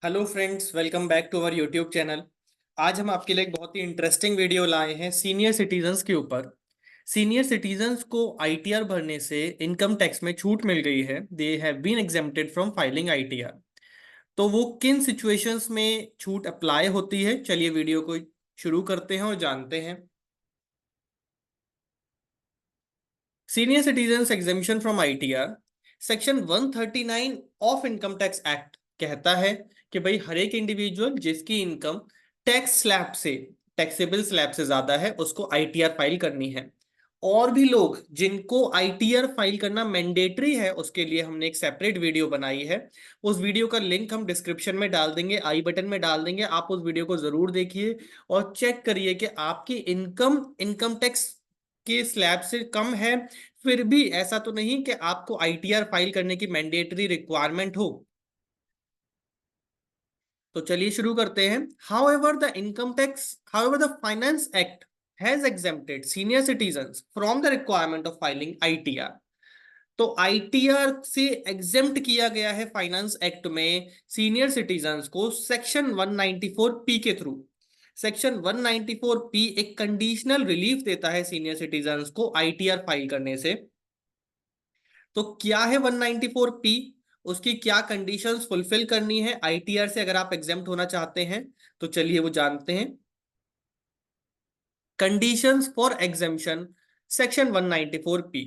Hello friends, welcome back to our YouTube channel. आज हम आपके लिए एक बहुत ही इंटरेस्टिंग वीडियो लाए हैं सीनियर सिटीजन्स के ऊपर। सीनियर सिटीजन्स को आईटीआर भरने से इनकम टैक्स में छूट मिल गई है। They have been exempted from filing ITR. तो वो किन सिचुएशंस में छूट अप्लाई होती है, चलिए वीडियो को शुरू करते हैं और जानते हैं। Senior citizens exemption from ITR. Section 139 of income tax act कहता है कि भाई हर एक इंडिविजुअल जिसकी इनकम टैक्स स्लैब से टैक्सेबल स्लैब से ज्यादा है उसको आईटीआर फाइल करनी है। और भी लोग जिनको आईटीआर फाइल करना मैंडेटरी है उसके लिए हमने एक सेपरेट वीडियो बनाई है। उस वीडियो का लिंक हम डिस्क्रिप्शन में डाल देंगे, आई बटन में डाल देंगे। आप उस वीडियो को जरूर देखिए और चेक करिए कि आपकी इनकम इनकम टैक्स के स्लैब से कम है, फिर भी ऐसा तो नहीं कि आपको आईटीआर फाइल करने की मैंडेटरी रिक्वायरमेंट हो। तो चलिए शुरू करते हैं। However the finance act has exempted senior citizens from the requirement of filing ITR. तो आईटीआर से एग्जेम्प्ट किया गया है फाइनेंस एक्ट में सीनियर सिटीजन्स को सेक्शन 194 पी के थ्रू। सेक्शन 194 पी एक कंडीशनल रिलीफ देता है सीनियर सिटीजन्स को आईटीआर फाइल करने से। तो क्या है 194 पी, उसकी क्या कंडीशंस फुलफिल करनी है आईटीआर से अगर आप एग्जेम्प्ट होना चाहते हैं, तो चलिए वो जानते हैं। Conditions for exemption section 194 P.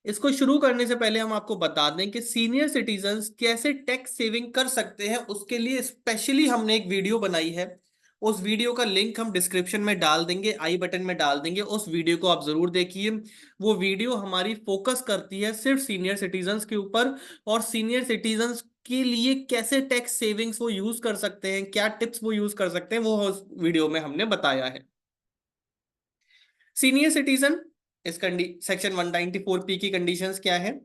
इसको शुरू करने से पहले हम आपको बता दें कि सीनियर सिटीजन्स कैसे टैक्स सेविंग कर सकते हैं, उसके लिए स्पेशली हमने एक वीडियो बनाई है। उस वीडियो का लिंक हम डिस्क्रिप्शन में डाल देंगे, आई बटन में डाल देंगे। उस वीडियो को आप जरूर देखिए। वो वीडियो हमारी फोकस करती है सिर्फ सीनियर सिटीजन्स के ऊपर और सीनियर सिटीजन्स के लिए कैसे टैक्स सेविंग्स वो यूज कर सकते हैं, क्या टिप्स वो यूज कर सकते हैं, वो उस वीडियो में हमने बताया है। सीनियर सिटीजन इस सेक्शन 194 पी की कंडीशंस क्या है।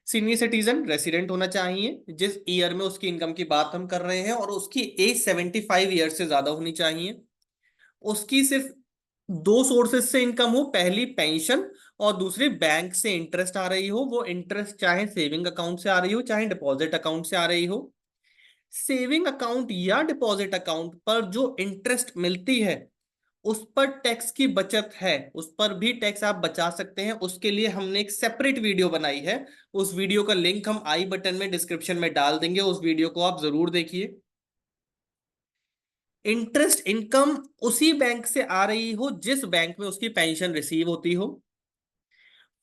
सीनियर सिटीजन रेसिडेंट होना चाहिए जिस ईयर में उसकी इनकम की बात हम कर रहे हैं, और उसकी एज 75 ईयर से ज्यादा होनी चाहिए। उसकी सिर्फ दो सोर्सेज से इनकम हो, पहली पेंशन और दूसरी बैंक से इंटरेस्ट आ रही हो। वो इंटरेस्ट चाहे सेविंग अकाउंट से आ रही हो चाहे डिपॉजिट अकाउंट से आ रही हो। सेविंग अकाउंट या डिपॉजिट अकाउंट पर जो इंटरेस्ट मिलती है उस पर टैक्स की बचत है, उस पर भी टैक्स आप बचा सकते हैं। उसके लिए हमने एक सेपरेट वीडियो बनाई है। उस वीडियो का लिंक हम आई बटन में डिस्क्रिप्शन में डाल देंगे, उस वीडियो को आप जरूर देखिए। इंटरेस्ट इनकम उसी बैंक से आ रही हो जिस बैंक में उसकी पेंशन रिसीव होती हो।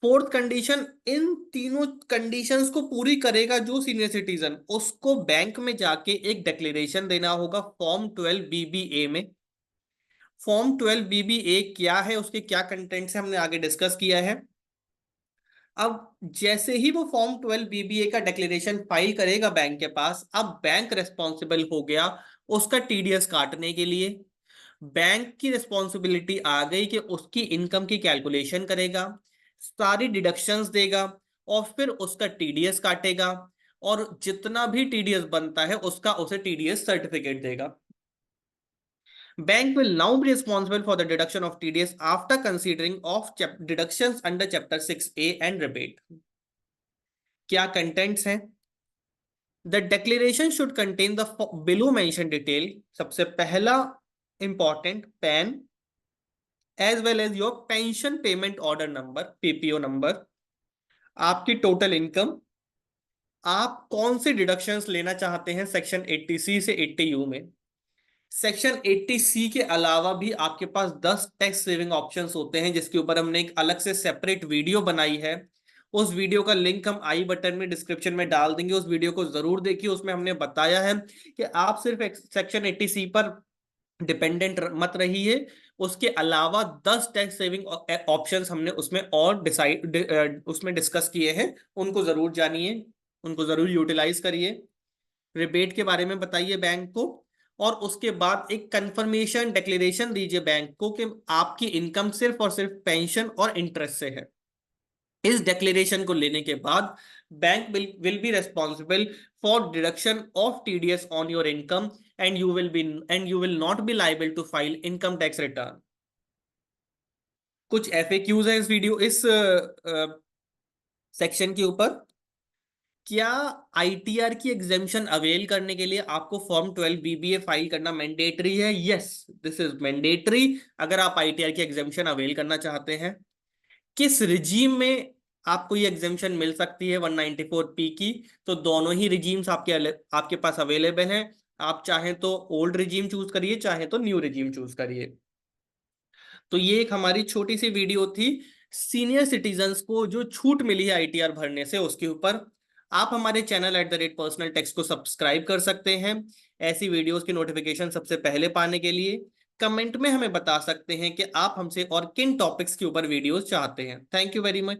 फोर्थ कंडीशन, इन तीनों कंडीशंस को पूरी करेगा जो सीनियर सिटीजन, उसको बैंक में जाके एक डिक्लेरेशन देना होगा फॉर्म 12 BBA में। फॉर्म 12 BBA क्या है, उसके क्या कंटेंट्स है, हमने आगे डिस्कस किया है। अब जैसे ही वो फॉर्म 12 BBA का डिक्लेरेशन फाइल करेगा बैंक के पास, अब बैंक रेस्पॉन्सिबल हो गया उसका टीडीएस काटने के लिए। बैंक की रिस्पॉन्सिबिलिटी आ गई कि उसकी इनकम की कैलकुलेशन करेगा, सारी डिडक्शंस देगा और फिर उसका टीडीएस काटेगा। और जितना भी टीडीएस बनता है उसका उसे टीडीएस सर्टिफिकेट देगा। Bank will now be responsible for the deduction of TDS after considering of deductions under chapter 6A and rebate. क्या कंटेंट्स हैं? The declaration should contain the below mentioned detail. सबसे पहला important PAN as well as your pension payment order number, PPO number, आपकी total income, आप कौन से deductions लेना चाहते हैं सेक्शन 80C से 80U में। सेक्शन 80C के अलावा भी आपके पास 10 टैक्स सेविंग ऑप्शंस होते हैं जिसके ऊपर हमने एक अलग से सेपरेट वीडियो बनाई है। उस वीडियो का लिंक हम आई बटन में डिस्क्रिप्शन में डाल देंगे, उस वीडियो को जरूर देखिए। उसमें हमने बताया है कि आप सिर्फ सेक्शन 80C पर डिपेंडेंट मत रहिए, उसके अलावा 10 टैक्स सेविंग ऑप्शंस हमने उसमें और उसमें डिस्कस किए हैं। उनको जरूर जानिए, उनको जरूर यूटिलाइज करिए। रिबेट के बारे में बताइए बैंक को, और उसके बाद एक कंफर्मेशन डिक्लेरेशन दीजिए बैंक को कि आपकी इनकम सिर्फ और सिर्फ पेंशन और इंटरेस्ट से है। इस डिक्लेरेशन को लेने के बाद bank will be responsible for deduction of TDS on your income and you will not be liable to file income tax return. कुछ एफएक्यूज है इस वीडियो इस सेक्शन के ऊपर। क्या आईटीआर की एग्जेम्पशन अवेल करने के लिए आपको फॉर्म 12 बीबीए फाइल करना मैंडेटरी है? Yes, this is mandatory. अगर आप आईटीआर की एग्जेम्पशन अवेल करना चाहते हैं, किस रिजीम में आपको ये एग्जेम्पशन मिल सकती है 194 पी की? तो दोनों ही रिजीम्स आपके पास अवेलेबल हैं। आप चाहें तो ओल्ड रिजीम चूज करिए, चाहे तो न्यू रिजीम चूज करिए। तो ये एक हमारी छोटी सी वीडियो थी सीनियर सिटीजन्स को जो छूट मिली है आईटीआर भरने से, उसके ऊपर। आप हमारे चैनल @पर्सनल टेक्स को सब्सक्राइब कर सकते हैं ऐसी वीडियोस की नोटिफिकेशन सबसे पहले पाने के लिए। कमेंट में हमें बता सकते हैं कि आप हमसे और किन टॉपिक्स के ऊपर वीडियोस चाहते हैं। Thank you very much.